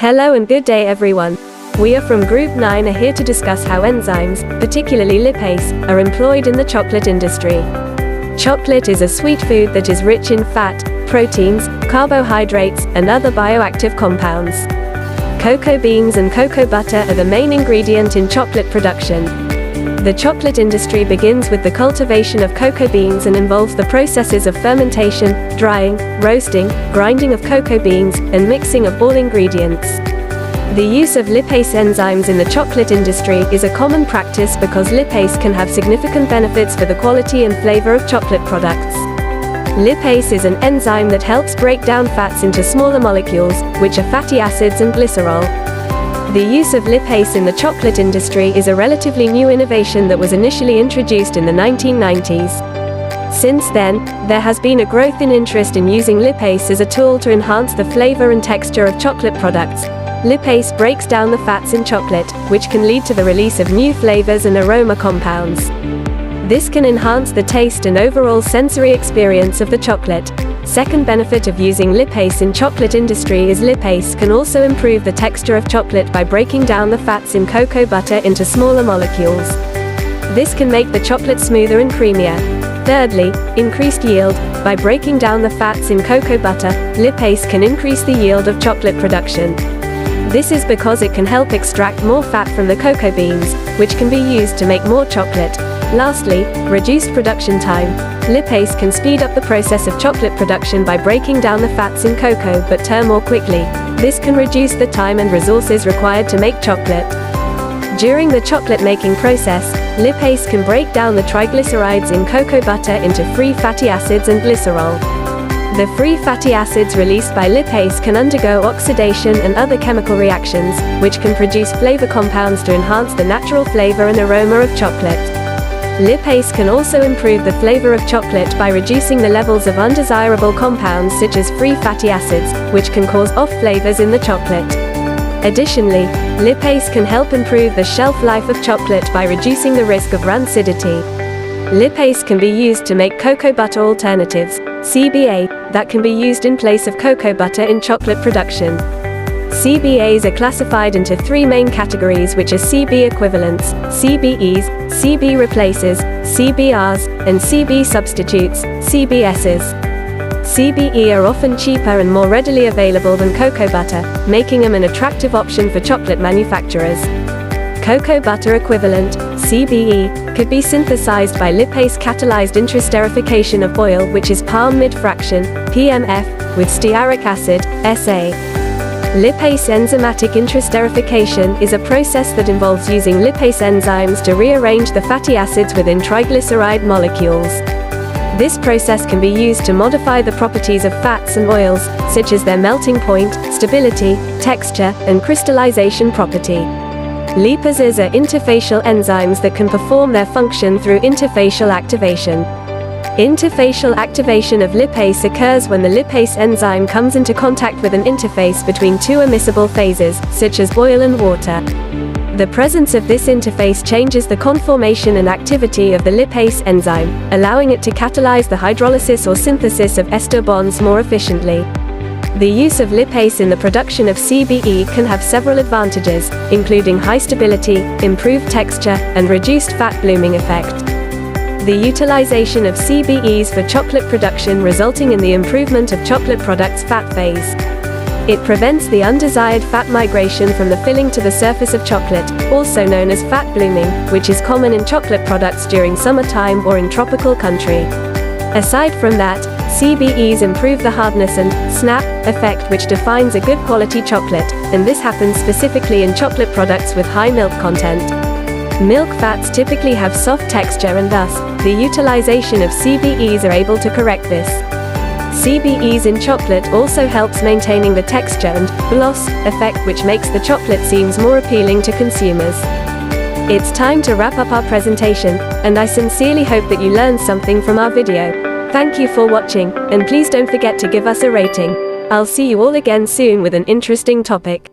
Hello and good day everyone. We are from Group 9 are here to discuss how enzymes, particularly lipase, are employed in the chocolate industry. Chocolate is a sweet food that is rich in fat, proteins, carbohydrates, and other bioactive compounds. Cocoa beans and cocoa butter are the main ingredient in chocolate production. The chocolate industry begins with the cultivation of cocoa beans and involves the processes of fermentation, drying, roasting, grinding of cocoa beans, and mixing of all ingredients. The use of lipase enzymes in the chocolate industry is a common practice because lipase can have significant benefits for the quality and flavor of chocolate products. Lipase is an enzyme that helps break down fats into smaller molecules, which are fatty acids and glycerol. The use of lipase in the chocolate industry is a relatively new innovation that was initially introduced in the 1990s. Since then, there has been a growth in interest in using lipase as a tool to enhance the flavor and texture of chocolate products. Lipase breaks down the fats in chocolate, which can lead to the release of new flavors and aroma compounds. This can enhance the taste and overall sensory experience of the chocolate. Second benefit of using lipase in chocolate industry is lipase can also improve the texture of chocolate by breaking down the fats in cocoa butter into smaller molecules. This can make the chocolate smoother and creamier. Thirdly, increased yield. By breaking down the fats in cocoa butter, lipase can increase the yield of chocolate production. This is because it can help extract more fat from the cocoa beans, which can be used to make more chocolate. Lastly, reduced production time. Lipase can speed up the process of chocolate production by breaking down the fats in cocoa but more quickly. This can reduce the time and resources required to make chocolate. During the chocolate making process, lipase can break down the triglycerides in cocoa butter into free fatty acids and glycerol. The free fatty acids released by lipase can undergo oxidation and other chemical reactions, which can produce flavor compounds to enhance the natural flavor and aroma of chocolate. Lipase can also improve the flavor of chocolate by reducing the levels of undesirable compounds such as free fatty acids, which can cause off flavors in the chocolate. Additionally, lipase can help improve the shelf life of chocolate by reducing the risk of rancidity. Lipase can be used to make cocoa butter alternatives, CBA, that can be used in place of cocoa butter in chocolate production. CBAs are classified into three main categories, which are CB equivalents, CBEs, CB replaces, CBRs, and CB substitutes, CBSs. CBE are often cheaper and more readily available than cocoa butter, making them an attractive option for chocolate manufacturers. Cocoa butter equivalent, CBE, could be synthesized by lipase-catalyzed intraesterification of oil, which is palm mid-fraction, PMF, with stearic acid, SA. Lipase enzymatic intraesterification is a process that involves using lipase enzymes to rearrange the fatty acids within triglyceride molecules. This process can be used to modify the properties of fats and oils, such as their melting point, stability, texture, and crystallization property. Lipases are interfacial enzymes that can perform their function through interfacial activation. Interfacial activation of lipase occurs when the lipase enzyme comes into contact with an interface between two immiscible phases, such as oil and water. The presence of this interface changes the conformation and activity of the lipase enzyme, allowing it to catalyze the hydrolysis or synthesis of ester bonds more efficiently. The use of lipase in the production of CBE can have several advantages, including high stability, improved texture, and reduced fat blooming effect. The utilization of CBEs for chocolate production resulting in the improvement of chocolate products' fat phase. It prevents the undesired fat migration from the filling to the surface of chocolate, also known as fat blooming, which is common in chocolate products during summertime or in tropical country. Aside from that, CBEs improve the hardness and snap effect, which defines a good quality chocolate, and this happens specifically in chocolate products with high milk content. Milk fats typically have soft texture, and thus, the utilization of CBEs are able to correct this. CBEs in chocolate also helps maintaining the texture and gloss effect, which makes the chocolate seems more appealing to consumers. It's time to wrap up our presentation, and I sincerely hope that you learned something from our video. Thank you for watching, and please don't forget to give us a rating. I'll see you all again soon with an interesting topic.